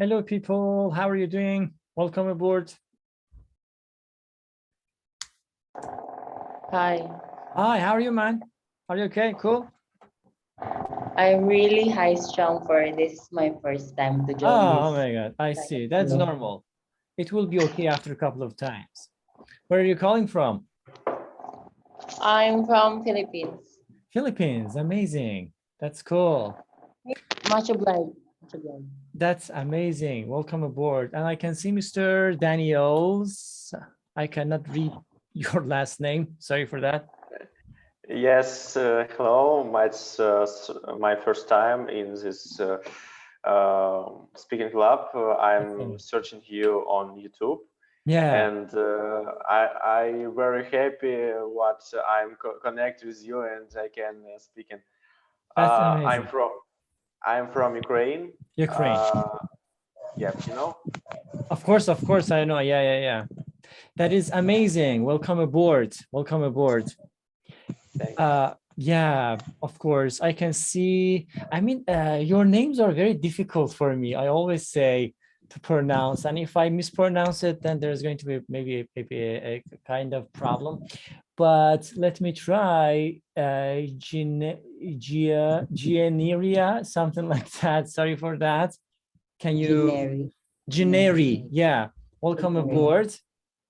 Hello, people. How are you doing? Welcome aboard. Hi, Hi, how are you, man? Are you okay? Cool. I'm really high strung for this is my first time to join Oh, this. my God. I kind see. of That's flow. normal. It will be okay after a couple of times. Where are you calling from? I'm from Philippines. Philippines. Amazing. That's cool. Much obliged. Much obliged. That's amazing. Welcome aboard. And I can see Mr. Daniels. I cannot read your last name. Sorry for that. Yes, hello. It's my first time in this speaking club. I'm searching you on YouTube, Yeah. and I very happy what I'm connect with you and I can speak. In. That's amazing. I'm from Ukraine. Ukraine. Yeah, you know. Of course, I know. Yeah. That is amazing. Welcome aboard. Welcome aboard. Yeah, of course. I can see. I mean, your names are very difficult for me. I always say to pronounce, and if I mispronounce it, then there's going to be maybe a kind of problem. But let me try. Gianeria, something like that. Sorry for that. Can you? Generi. Yeah. Welcome aboard.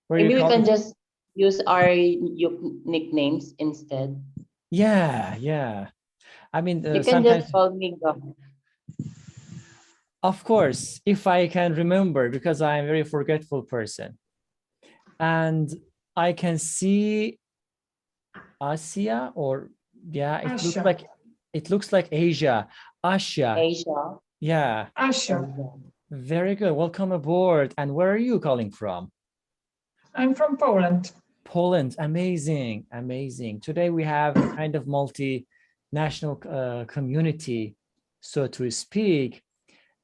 Where Maybe you we can calling? just use our nicknames instead. Yeah. I mean, You can sometimes, just call me Gok. of course, if I can remember, because I'm a very forgetful person. And I can see Asia, or yeah, it looks like Asia. Asia. Asia. Yeah. Asia. Very good. Welcome aboard. And where are you calling from? I'm from Poland. Poland. Amazing. Today we have a kind of multinational community, so to speak.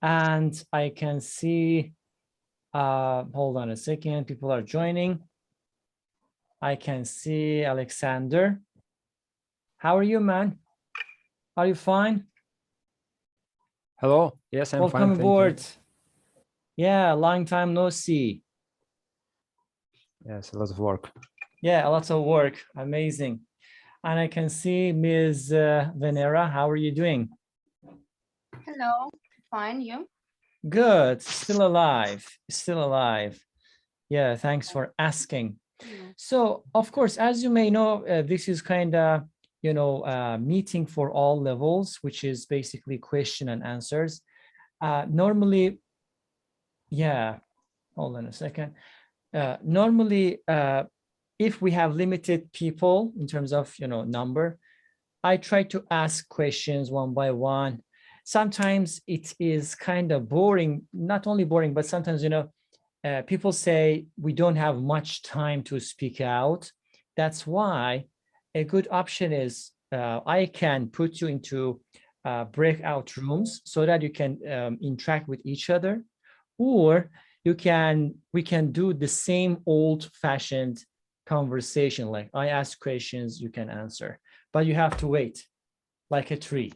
And I can see, hold on a second, people are joining. I can see Alexander. How are you, man? Are you fine? Hello. Yes, I'm Welcome fine. aboard. Thank Yeah, long time no see. Yes, a lot of work. Yeah, lots of work. Amazing. And I can see Ms. Venera. How are you doing? Hello, fine, you? Good, still alive. Yeah, thanks for asking. So, of course, as you may know, this is kind of, meeting for all levels, which is basically question and answers. Normally, yeah, hold on a second. Normally, if we have limited people in terms of, number, I try to ask questions one by one. Sometimes it is kind of boring, not only boring, but sometimes, people say we don't have much time to speak out. That's why a good option is I can put you into breakout rooms so that you can interact with each other, or we can do the same old-fashioned conversation, like I ask questions, you can answer, but you have to wait like a tree,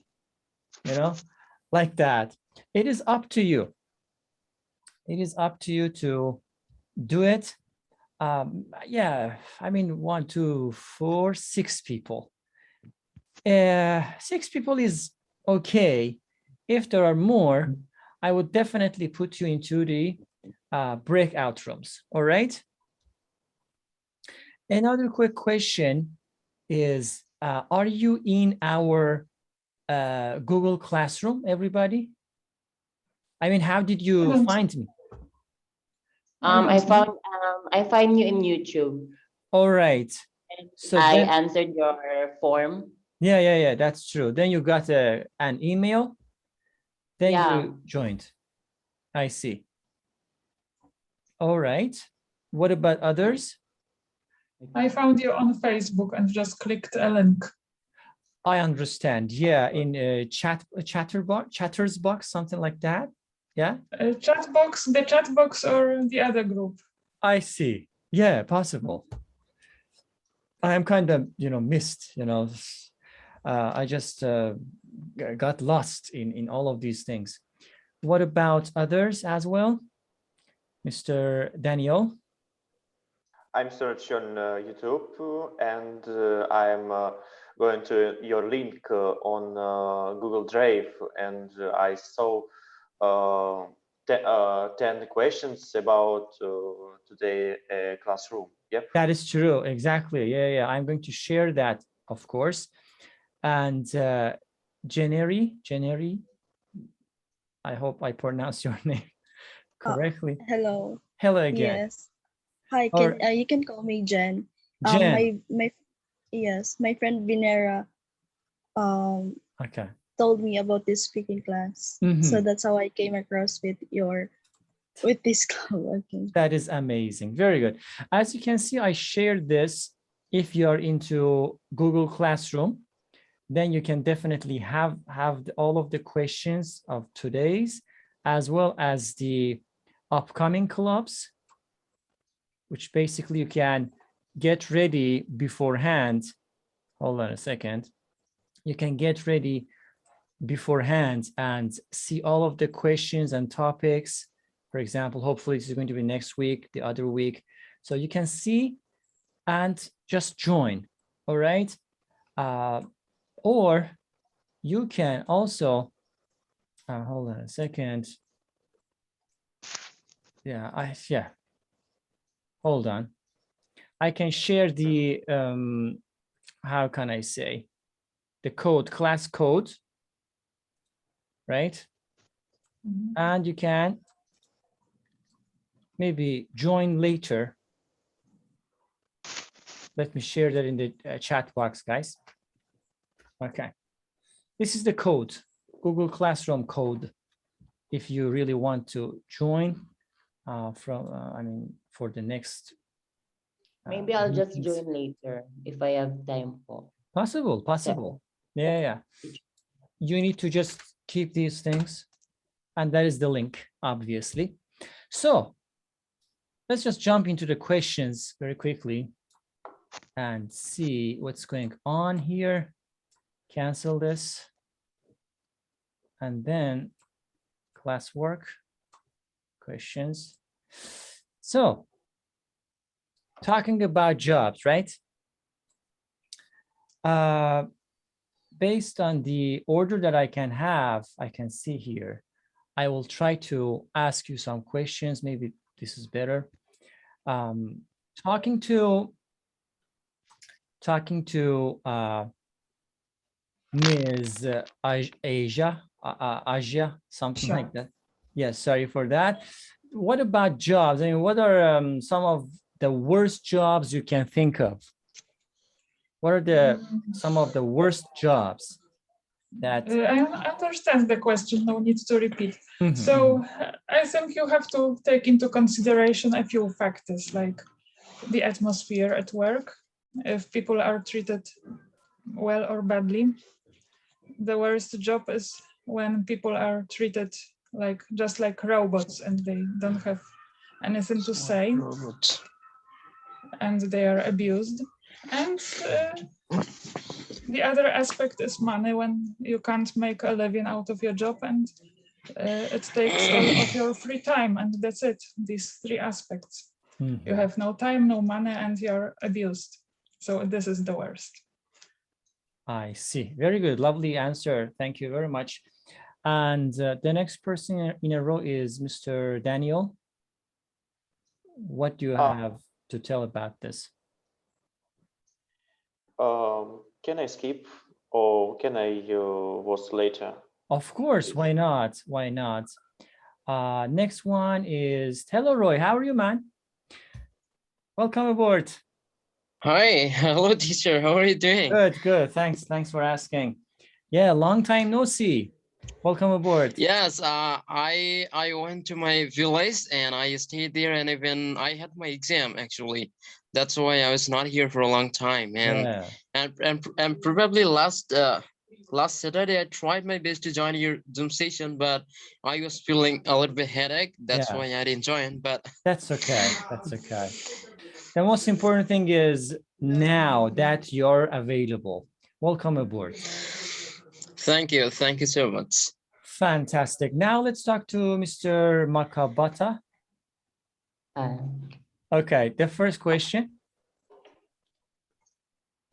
like that. It is up to you. It is up to you to do it. Yeah, I mean, 1, 2, 4, 6 people. 6 people is okay. If there are more, I would definitely put you into the breakout rooms. All right. Another quick question is, are you in our Google Classroom, everybody? I mean, how did you find me? I find you in YouTube. All right. So I answered your form. Yeah, that's true. Then you got an email, then you joined. I see. All right. What about others? I found you on Facebook and just clicked a link. I understand. Yeah, in Chatter's box, something like that. Yeah. The chat box or the other group. I see. Yeah, possible. I am kind of, missed, I just got lost in all of these things. What about others as well? Mr. Daniel? I'm searching on YouTube and I'm going to your link on Google Drive, and I saw 10 questions about today classroom. Yep. That is true. Exactly. Yeah. I'm going to share that, of course. And Jeneri, I hope I pronounce your name correctly. Hello. Hello again. Yes. Hi. Or You can call me Jen. Jen. My friend Vinera Okay. told me about this speaking class, Mhm. so that's how I came across with this club. Okay. That is amazing. Very good. As you can see, I shared this. If you are into Google Classroom, then you can definitely have all of the questions of today's, as well as the upcoming clubs, which basically you can get ready beforehand. Hold on a second. You can get ready beforehand and see all of the questions and topics. For example, hopefully this is going to be next week, the other week. So you can see and just join, all right? Or you can also, hold on a second. Yeah, hold on. I can share the, how can I say, the code, class code, right? And you can maybe join later. Let me share that in the chat box, guys. Okay. This is the code, Google Classroom code. If you really want to join for the next. Maybe I'll just meetings. join later if I have time for. Possible. Yeah. You need to just keep these things. And that is the link, obviously. So let's just jump into the questions very quickly and see what's going on here. Cancel this. And then classwork questions. So talking about jobs, right? Based on the order that I can see here, I will try to ask you some questions. Maybe this is better. Talking to Ms. Asia, something Sure. like that. Yes, sorry for that. What about jobs? I mean, what are some of the worst jobs you can think of? What are some of the worst jobs that? I understand the question, no need to repeat. So I think you have to take into consideration a few factors like the atmosphere at work, if people are treated well or badly. The worst job is when people are treated just like robots and they don't have anything to say and they are abused. And the other aspect is money, when you can't make a living out of your job and it takes all of your free time, and that's it. These three aspects. You have no time, no money, and you're abused. So this is the worst. I see. Very good. Lovely answer. Thank you very much. And the next person in a row is Mr. Daniel. What do you have to tell about this? Can I skip or can I watch later? Of course. Why not? Why not? Next one is, hello, Roy. How are you, man? Welcome aboard. Hi, hello, teacher. How are you doing? Good. Thanks for asking. Yeah, long time no see. Welcome aboard. Yes, I went to my village and I stayed there, and even I had my exam actually. That's why I was not here for a long time. And probably last Saturday I tried my best to join your Zoom session, but I was feeling a little bit headache. That's why I didn't join. But that's okay. That's okay. The most important thing is now that you're available. Welcome aboard. Thank you so much. Fantastic. Now let's talk to Mr. Makabata. Okay, the first question.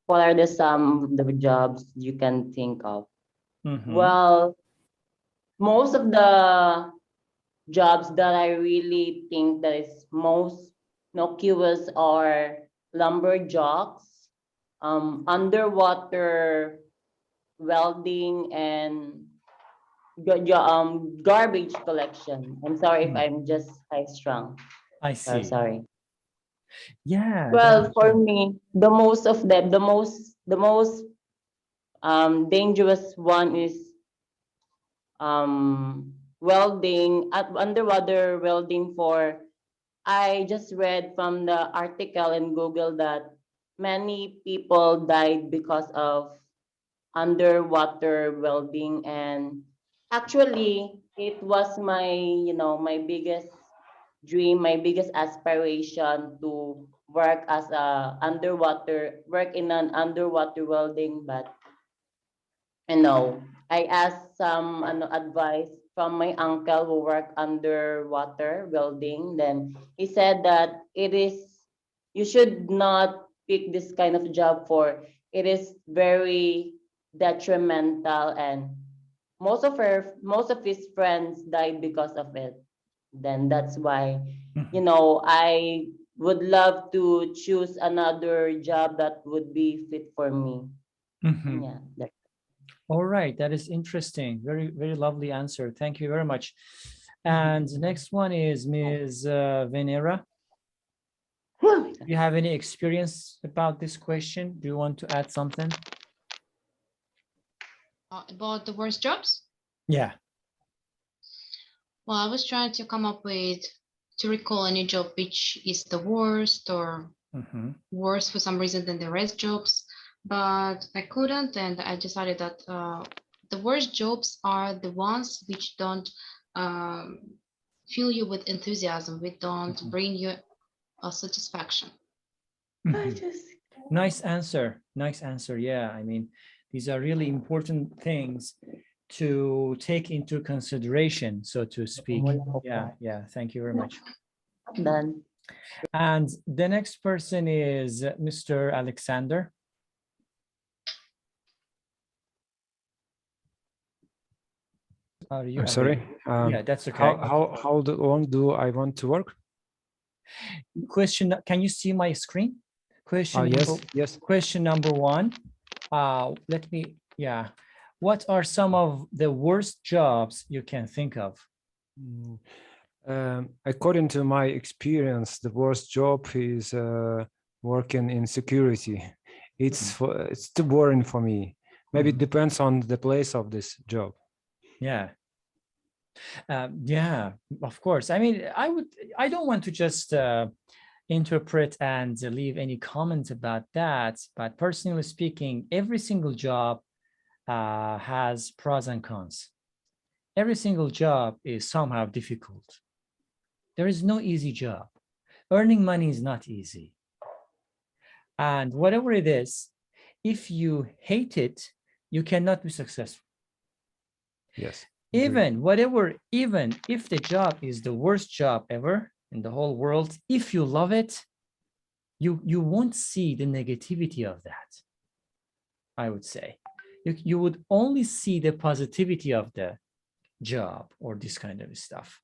What are some of the jobs you can think of? Mm-hmm. Well, most of the jobs that I really think that is most innocuous are lumberjacks, underwater welding, and garbage collection. I'm sorry if I'm just high strung. I see. Sorry. Yeah. Well, for me, the most of them, the most dangerous one is welding, underwater welding. For I just read from the article in Google that many people died because of underwater welding, and actually it was my, my biggest dream, my biggest aspiration to work in an underwater welding. But I asked some advice from my uncle who worked underwater welding. Then he said that you should not pick this kind of job, for it is very detrimental, and most of his friends died because of it. Then that's why, I would love to choose another job that would be fit for me. Mm-hmm. Yeah. All right, that is interesting. Very, very lovely answer. Thank you very much. And the next one is Ms. Venera. Do you have any experience about this question? Do you want to add something? About the worst jobs? Yeah. Well, I was trying to come up to recall any job which is the worst or worse for some reason than the rest jobs, but I couldn't, and I decided that the worst jobs are the ones which don't fill you with enthusiasm, which don't bring you a satisfaction. Nice answer. Nice answer. Yeah, I mean, these are really important things to take into consideration, so to speak. Yeah. Thank you very much. Done. And the next person is Mr. Alexander. I'm sorry. Yeah, that's okay. How long do I want to work? Question, can you see my screen? Question. Yes. Question number one. What are some of the worst jobs you can think of? According to my experience, the worst job is working in security. It's too boring for me. Maybe it depends on the place of this job. Yeah. Yeah, of course. I mean, I don't want to just interpret and leave any comment about that, but personally speaking, every single job has pros and cons. Every single job is somehow difficult. There is no easy job. Earning money is not easy. And whatever it is, if you hate it, you cannot be successful. Yes. Even if the job is the worst job ever in the whole world, if you love it, you won't see the negativity of that. I would say you would only see the positivity of the job or this kind of stuff.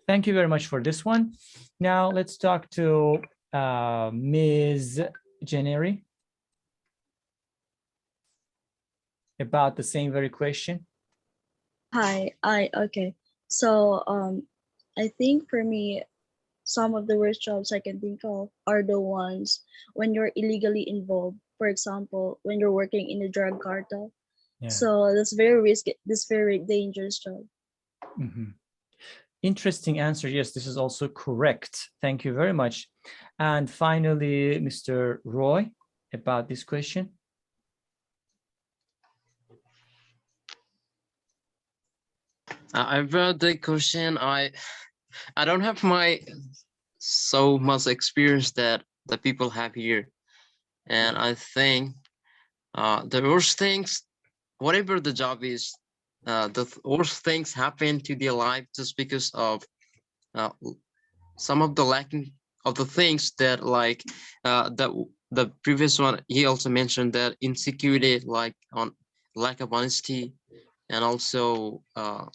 Thank you very much for this one. Now let's talk to Ms. Jeneri about the same very question. Hi, okay. So I think for me, some of the worst jobs I can think of are the ones when you're illegally involved. For example, when you're working in a drug cartel. Yeah. So that's very risky. This very dangerous job. Interesting answer. Yes, this is also correct. Thank you very much. And finally, Mr. Roy, about this question. I've read the question. I don't have so much experience that the people have here, and I think the worst things, whatever the job is, the worst things happen to their life just because of uh, some of the lacking of the things that like that the previous one he also mentioned, that insecurity, like on lack of honesty, and also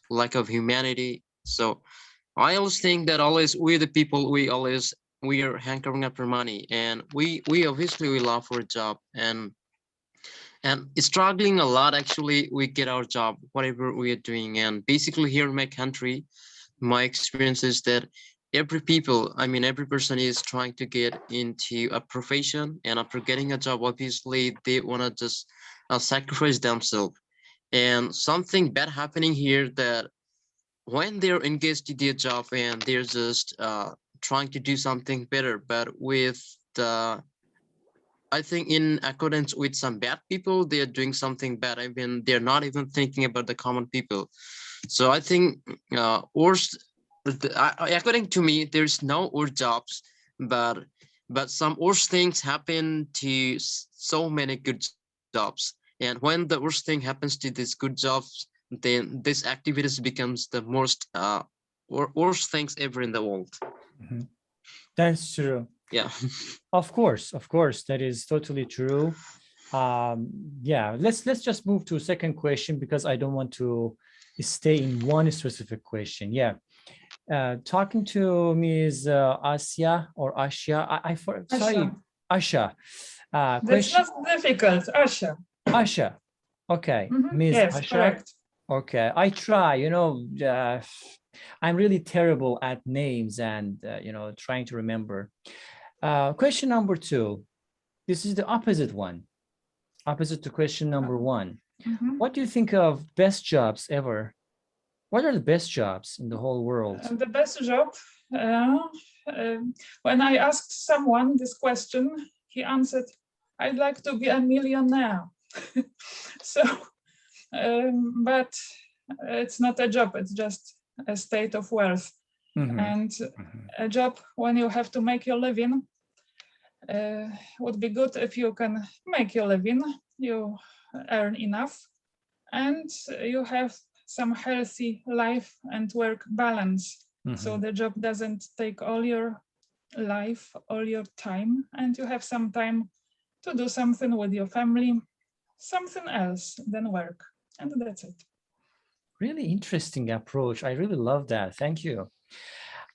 lack of humanity. So I always think that always we the people, we are hankering after money, and we obviously we love for a job, and struggling a lot. Actually, we get our job whatever we are doing. And basically here in my country, my experience is that every person is trying to get into a profession, and after getting a job, obviously they want to just sacrifice themselves. And something bad happening here, that when they're engaged in their job and they're just trying to do something better, but with the I think in accordance with some bad people, they are doing something bad. I mean, they're not even thinking about the common people. So I think worst, according to me, there's no worse jobs, but some worse things happen to so many good jobs. And when the worst thing happens to these good jobs, then this activities becomes the most worst things ever in the world. That's true. Yeah. Of course, that is totally true. Yeah, let's just move to a second question, because I don't want to stay in one specific question. Yeah. Talking to Ms. Asia or Asha, sorry, Asha. That's Question. not difficult, Asha. Asha. Okay, Ms. Yes, Asha. correct. Okay, I try, I'm really terrible at names and, trying to remember. Question number 2. This is the opposite one. Opposite to question number 1. What do you think of best jobs ever? What are the best jobs in the whole world? The best job, when I asked someone this question, he answered, I'd like to be a millionaire. So, but it's not a job, it's just a state of wealth. And a job when you have to make your living would be good if you can make your living, you earn enough, and you have some healthy life and work balance. So the job doesn't take all your life, all your time, and you have some time to do something with your family, something else than work. And that's it. Really interesting approach. I really love that. Thank you.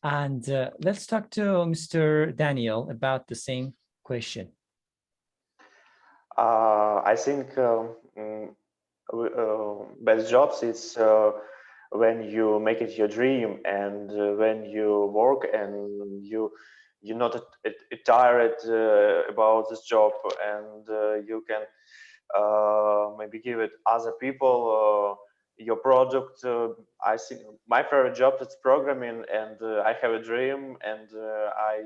And let's talk to Mr. Daniel about the same question. I think best jobs is when you make it your dream, and when you work and you're not tired about this job, and you can maybe give it other people your product. I think my favorite job is programming, and I have a dream, and I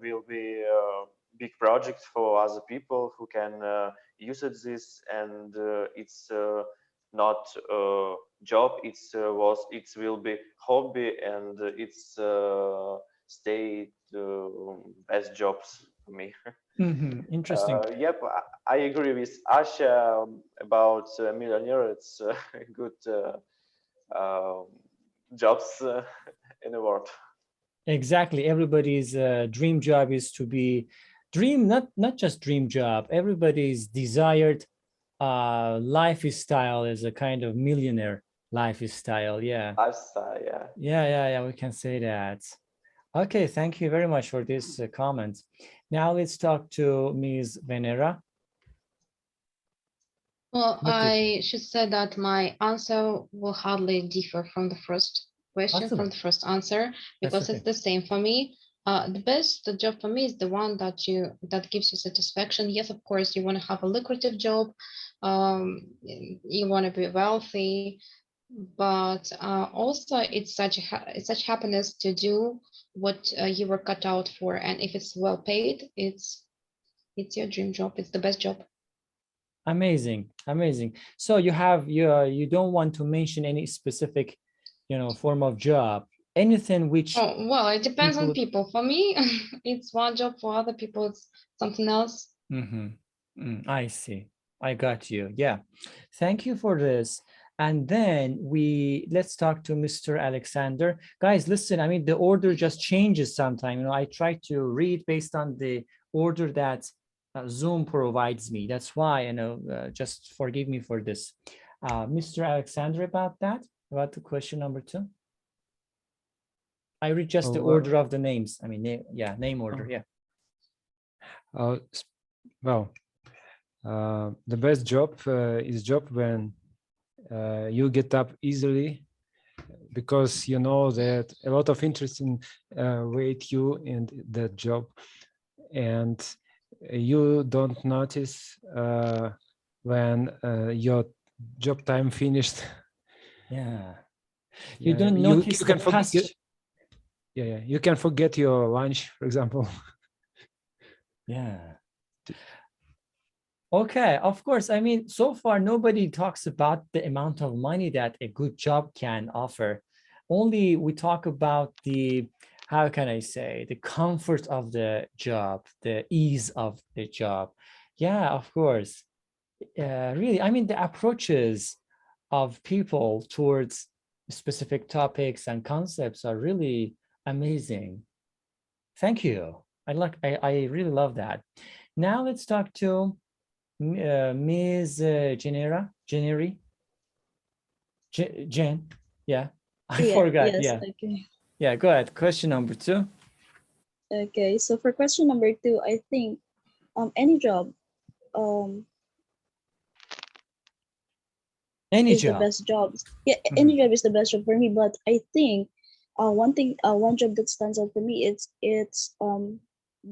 will be big project for other people who can use it this, and it's not a job, it will be hobby, and it's stay best jobs for me. Interesting. Yep, I agree with Asha about millionaire. It's good jobs in the world. Exactly. Everybody's dream job is to be not just dream job. Everybody's desired lifestyle is a kind of millionaire lifestyle. Yeah. Lifestyle, yeah. Yeah. We can say that. Okay, thank you very much for this comment. Now let's talk to Ms. Venera. Well, I should say that my answer will hardly differ from the first question, from the first answer, because it's the same for me. The best job for me is the one that gives you satisfaction. Yes, of course, you want to have a lucrative job, you want to be wealthy, but also it's such happiness to do what you were cut out for, and if it's well paid, it's your dream job. It's the best job. Amazing. So you don't want to mention any specific, form of job, anything which. Oh, well, it depends on people. For me, it's one job. For other people, it's something else. I see. I got you. Yeah. Thank you for this. And then let's talk to Mr. Alexander. Guys, listen, I mean, the order just changes sometime. You know, I try to read based on the order that Zoom provides me. That's why, you know, just forgive me for this. Mr. Alexander, about the question number 2. I read just the order of the names. I mean, name order, yeah. Well, the best job is job when you get up easily, because you know that a lot of interesting wait you in that job, and you don't notice when your job time finished. Yeah, you don't notice you can the past. You can forget your lunch, for example. Yeah. Okay, of course. I mean, so far, nobody talks about the amount of money that a good job can offer. Only we talk about the, how can I say, the comfort of the job, the ease of the job. Yeah, of course. Really, I mean, the approaches of people towards specific topics and concepts are really amazing. Thank you. I really love that. Now let's talk to Ms. Jen, yeah, I forgot. Yes, Yeah, okay. yeah, go ahead. Question number 2. Okay, so for question number 2, I think any job is the best jobs. Yeah, any job is the best job for me, but I think one job that stands out for me, it's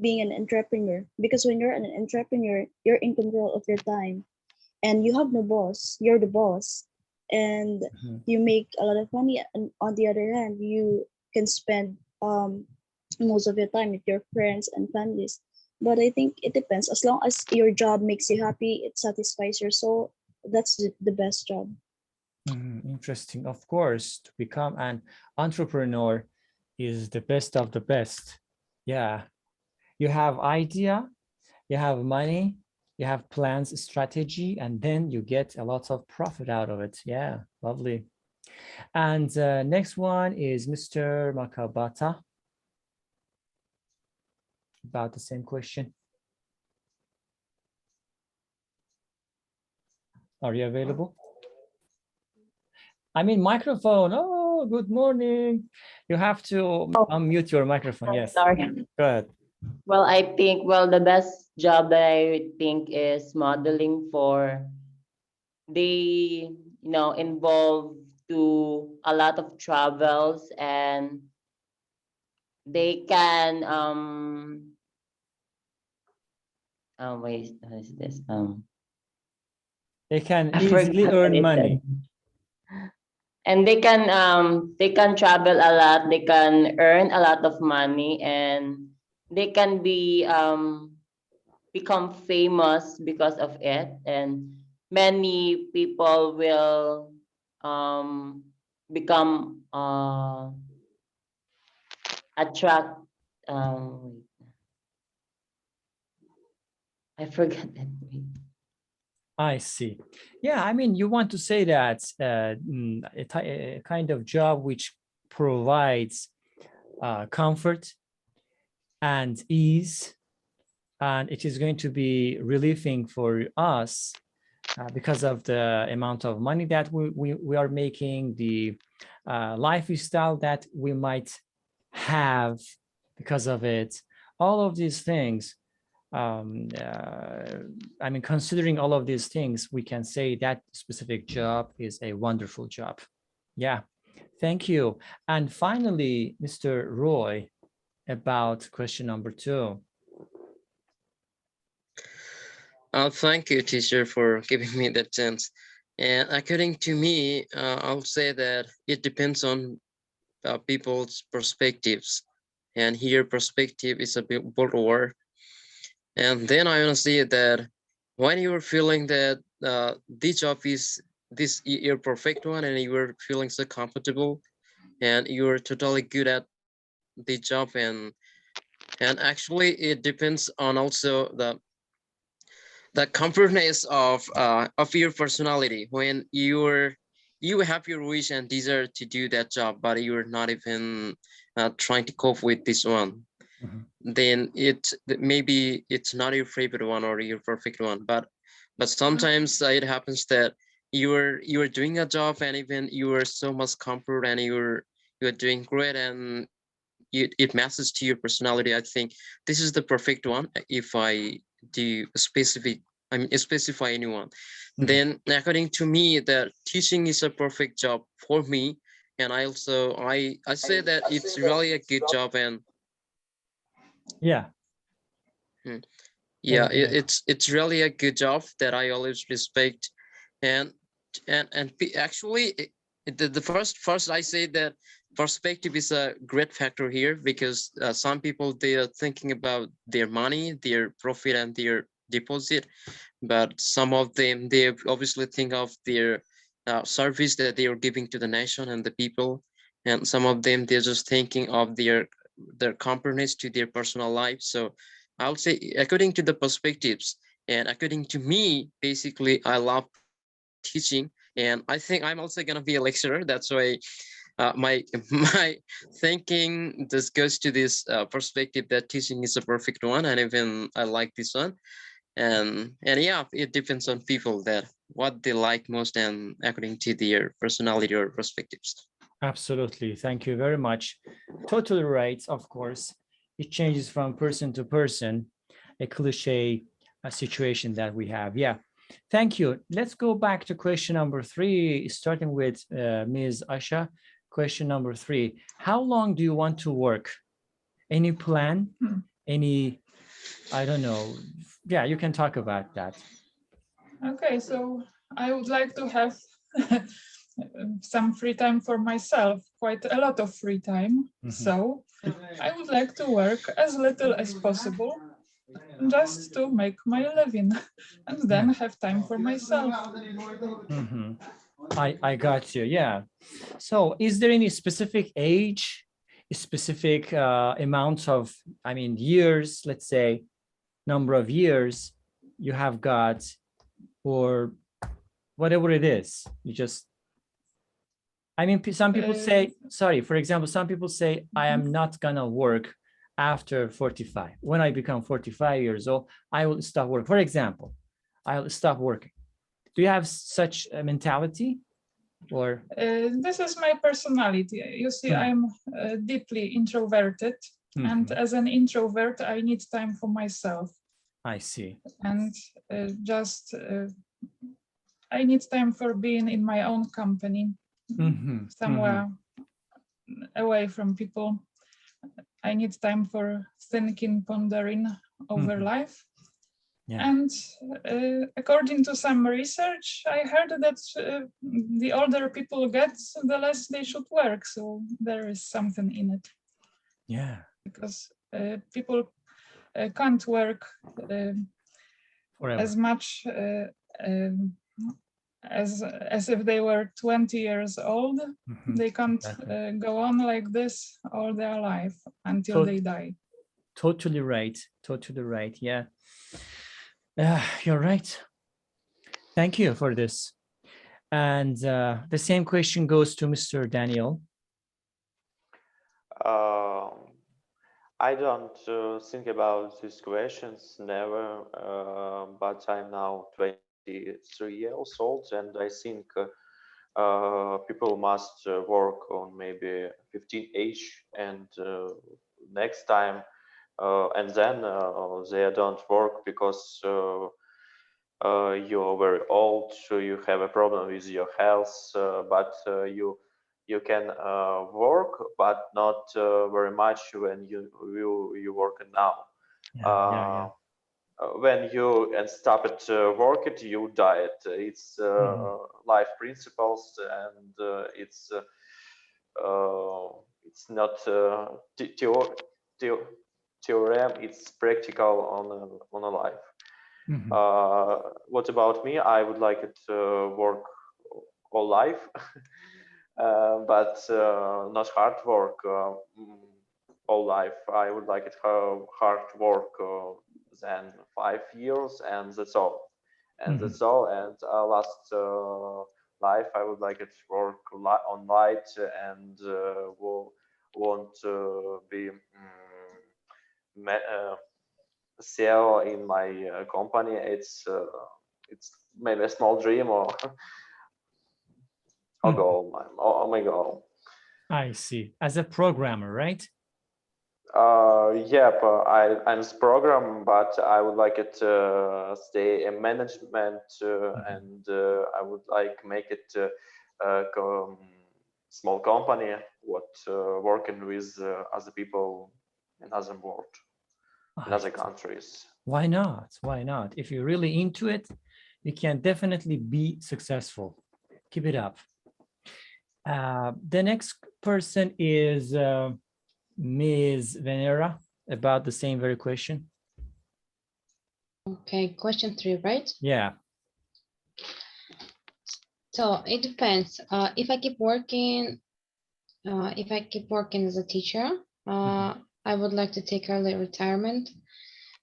being an entrepreneur, because when you're an entrepreneur, you're in control of your time and you have no boss. You're the boss, and you make a lot of money, and on the other hand, you can spend most of your time with your friends and families. But I think it depends. As long as your job makes you happy, it satisfies your soul, that's the best job. Interesting. Of course, to become an entrepreneur is the best of the best. Yeah, you have idea, you have money, you have plans, strategy, and then you get a lot of profit out of it. Yeah, lovely. And next one is Mr. Makabata. About the same question. Are you available? I mean, microphone. Oh, good morning. You have to unmute your microphone. Yes. Sorry. Go ahead. Well, I think, the best job that I think is modeling, for they, involve to a lot of travels, and they can wait, what is this? They can I easily forgot what earn it money. said. And they can travel a lot, they can earn a lot of money, and they can become famous because of it, and many people will become attract I forgot that. I see. Yeah, I mean, you want to say that a kind of job which provides comfort and ease, and it is going to be relieving for us because of the amount of money that we are making, the lifestyle that we might have because of it, all of these things. I mean, considering all of these things, we can say that specific job is a wonderful job. Yeah, thank you. And finally, Mr. Roy, about question number 2. Thank you, teacher, for giving me that chance. And according to me, I'll say that it depends on people's perspectives. And here, perspective is a bit broader. And then I want to say that when you're feeling that this job is your perfect one, and you're feeling so comfortable, and you're totally good at the job, and actually it depends on also the comfortness of your personality. When you have your wish and desire to do that job, but you're not even trying to cope with this one, then maybe it's not your favorite one or your perfect one. But sometimes it happens that you're doing a job and even you are so much comfort and you're doing great and it matches to your personality. I think this is the perfect one. If I do specify anyone, then according to me, that teaching is a perfect job for me. And I also I say that it's really a good job. And yeah, yeah, it's really a good job that I always respect. And actually the first I say that perspective is a great factor here, because some people, they are thinking about their money, their profit and their deposit, but some of them, they obviously think of their service that they are giving to the nation and the people. And some of them, they're just thinking of their compromise to their personal life. So I would say, according to the perspectives and according to me, basically I love teaching, and I think I'm also going to be a lecturer. That's why my my thinking just goes to this perspective that teaching is a perfect one, and even I like this one. And yeah, it depends on people that what they like most and according to their personality or perspectives. absolutely. Thank you very much. Totally right. Of course, it changes from person to person. A cliche situation that we have. Yeah. Thank you. Let's go back to question number 3, starting with Ms. Asha. Question number 3: how long do you want to work? Any plan? Any, I don't know. Yeah, you can talk about that. Okay, so I would like to have some free time for myself, quite a lot of free time. So I would like to work as little as possible, just to make my living, and then have time for myself. I got you. Yeah. So is there any specific age, specific amount of, I mean, years, let's say, number of years you have got, or whatever it is? You just, I mean, some people say, sorry, for example, some people say, I am not gonna work after 45. When I become 45 years old, I will stop work. For example, I'll stop working. Do you have such a mentality? Or this is my personality. You see, I'm deeply introverted, and as an introvert, I need time for myself. I see. And I need time for being in my own company, somewhere away from people. I need time for thinking, pondering over life. Yeah. And according to some research, I heard that the older people get, the less they should work. So there is something in it. Yeah. Because people can't work as much as if they were 20 years old. They can't go on like this all their life until they die. Totally right. Totally right. Yeah. You're right. Thank you for this. And the same question goes to Mr. Daniel. I don't think about these questions, never, but I'm now 23 years old, and I think people must work on maybe 15 age, and next time, and then they don't work because you're very old, so you have a problem with your health, but you can work, but not very much when you work now. When you and stop it work it, you die it. It's life principles, and it's not theorem. It's practical on a life. What about me? I would like it to work all life, but not hard work all life. I would like it hard work than 5 years, and that's all. And that's all. And life. I would like it to work on light and won't be CEO in my company. It's maybe a small dream or a goal. My goal. I see. As a programmer, right? Yeah, but I'm a program, but I would like it to stay in management, and I would like make it small company what working with other people in other world, in other countries. Why not? Why not? If you're really into it, you can definitely be successful. Keep it up. The next person is Ms. Venera, about the same very question. Okay, question 3, right? Yeah. So it depends. If I keep working as a teacher, I would like to take early retirement.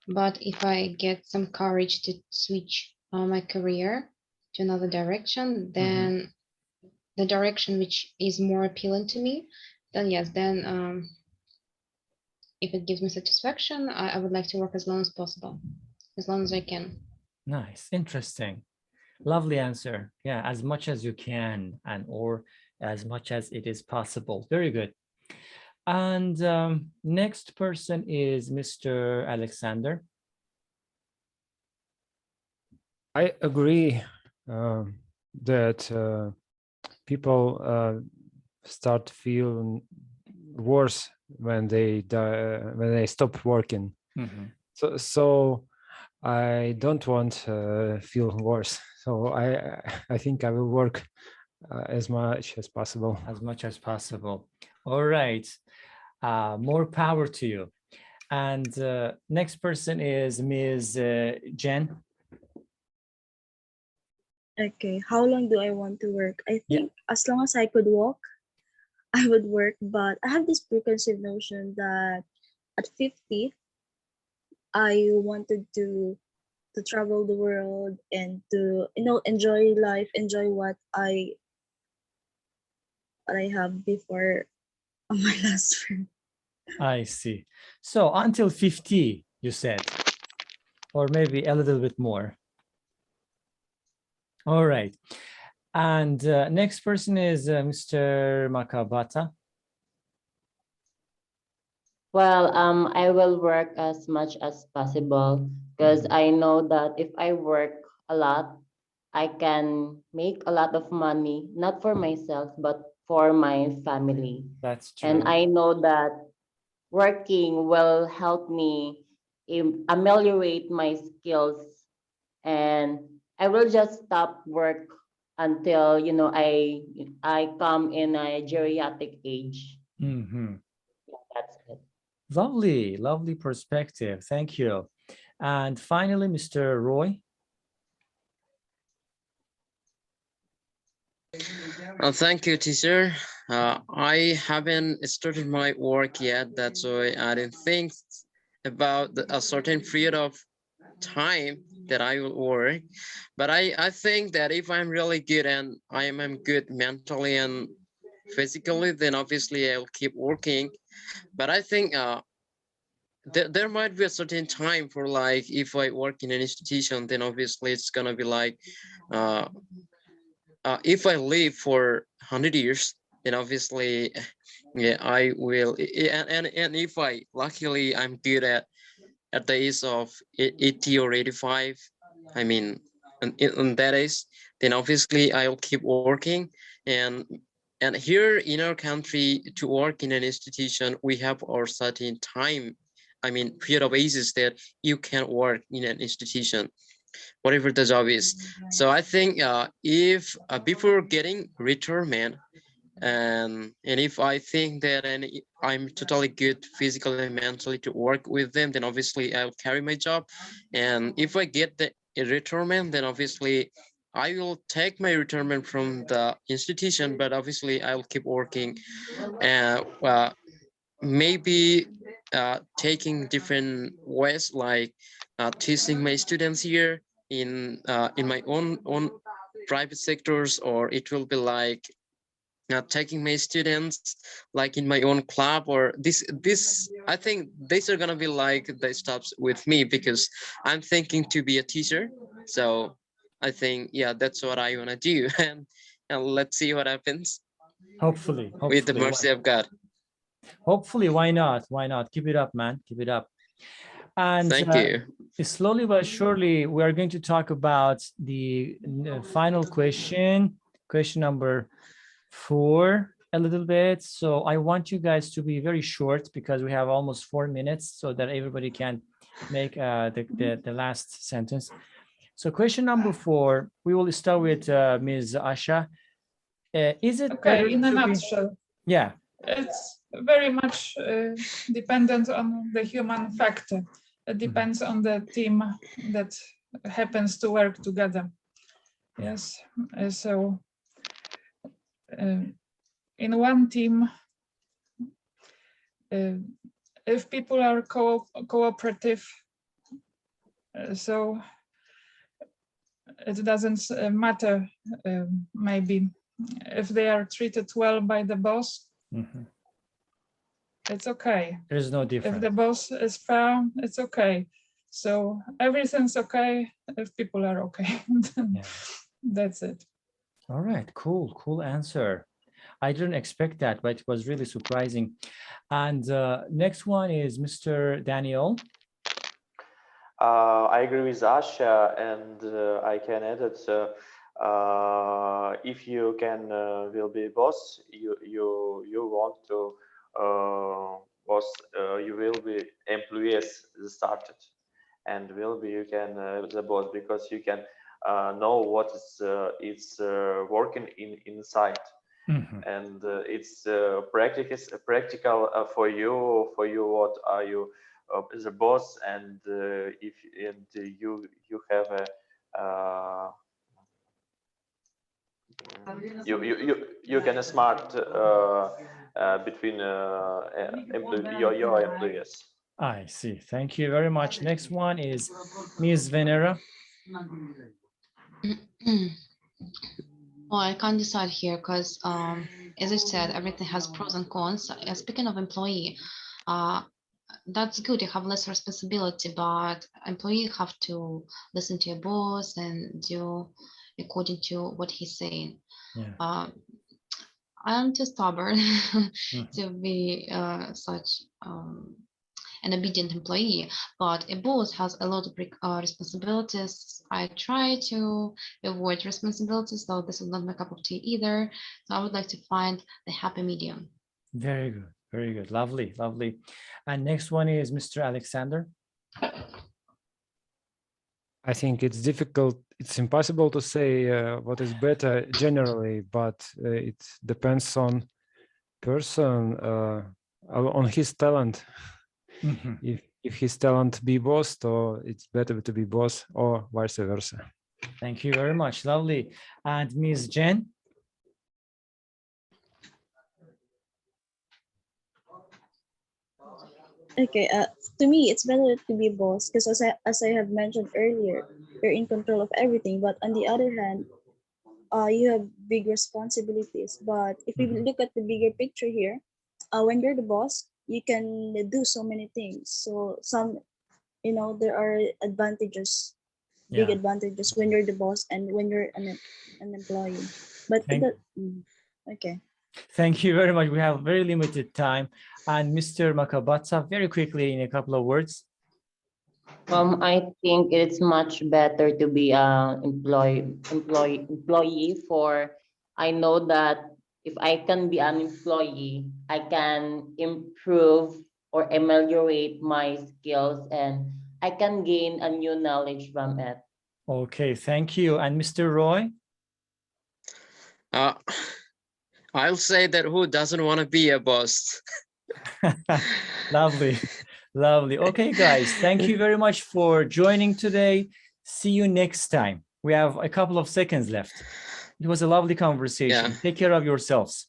But if I get some courage to switch my career to another direction, then the direction which is more appealing to me, then yes, then if it gives me satisfaction, I would like to work as long as possible, as long as I can. Nice, interesting. Lovely answer. Yeah, as much as you can, and or as much as it is possible. Very good. And next person is Mr. Alexander. I agree that people start feeling worse when they stop working. So I don't want feel worse. So I think I will work as much as possible. As much as possible. All right. More power to you. And next person is Ms. Jen. Okay, how long do I want to work? I think as long as I could walk, I would work, but I have this preconceived notion that at 50, I wanted to travel the world and to enjoy life, enjoy what I have before on my last friend. I see. So until 50, you said, or maybe a little bit more. All right. And next person is Mr. Makabata. Well, I will work as much as possible because I know that if I work a lot, I can make a lot of money, not for myself, but for my family. That's true. And I know that working will help me ameliorate my skills, and I will just stop work until I come in a geriatric age. That's it. Lovely, lovely perspective. Thank you. And finally, Mr. Roy. Thank you, teacher. I haven't started my work yet. That's why I didn't think about a certain period of time that I will work. But I think that if I'm really good and I'm good mentally and physically, then obviously I'll keep working. But I think there might be a certain time for, like, if I work in an institution, then obviously it's gonna be like if I live for 100 years, then obviously, yeah, I will. And if luckily I'm good at the age of 80 or 85, I mean, in that age, then obviously I'll keep working. And here in our country, to work in an institution, we have our certain time, I mean, period of ages that you can work in an institution, whatever the job is. So I think if before getting retirement, and if I think that I'm totally good physically and mentally to work with them, then obviously I'll carry my job. And if I get the retirement, then obviously I will take my retirement from the institution, but obviously I'll keep working. Well, maybe taking different ways, like teaching my students here in my own private sectors, or it will be like taking my students like in my own club, or this I think these are gonna be like the stops with me, because I'm thinking to be a teacher. So I think, yeah, that's what I want to do. And let's see what happens Hopefully, with the hopefully, mercy of God. hopefully, why not? Why not? Keep it up, man. Keep it up. And Thank you. slowly but surely, we are going to talk about the final question, question number 4, a little bit. So I want you guys to be very short, because we have almost 4 minutes, so that everybody can make the last sentence. So question number 4, we will start with Ms. Asha. Is it better Okay, in a to be- nutshell, Yeah. it's very much dependent on the human factor. It depends on the team that happens to work together. Yes, so in one team, if people are cooperative, so it doesn't matter, maybe if they are treated well by the boss, it's okay. There's no difference. If the boss is fair, it's okay. So everything's okay if people are okay. That's it. All right, cool answer. I didn't expect that, but it was really surprising. And next one is Mr. Daniel. I agree with Asha, and I can add that if you can will be boss, you want to boss, you will be employees started, and will be you can the boss, because you can know what is it's working inside. And it's practical for you what are you as a boss, and if you have a you can smart between your employees. I see. Thank you very much. Next one is Ms. Venera. Well, I can't decide here because, as I said, everything has pros and cons. Speaking of employee, that's good. You have less responsibility, but employee have to listen to your boss and do according to what he's saying. Yeah. I'm too stubborn to be such an obedient employee, but a boss has a lot of responsibilities. I try to avoid responsibilities, though this is not my cup of tea either. So I would like to find the happy medium. Very good. Very good. Lovely. Lovely. And next one is Mr. Alexander. I think it's difficult. It's impossible to say what is better generally, but it depends on person, on his talent. If his talent be boss, or it's better to be boss, or vice versa. Thank you very much. Lovely. And Ms. Jen. Okay, to me, it's better to be boss, because as I have mentioned earlier, you're in control of everything. But on the other hand, you have big responsibilities. But if you look at the bigger picture here, when you're the boss, you can do so many things. So there are advantages, big advantages when you're the boss and when you're an employee. But okay. Thank you very much. We have very limited time. And Mr. Makabatsa, very quickly in a couple of words. I think it's much better to be an employee. For I know that if I can be an employee, I can improve or ameliorate my skills, and I can gain a new knowledge from it. Okay, thank you. And Mr. Roy? I'll say that who doesn't want to be a boss? Lovely, lovely. Okay, guys, thank you very much for joining today. See you next time. We have a couple of seconds left. It was a lovely conversation. Take care of yourselves.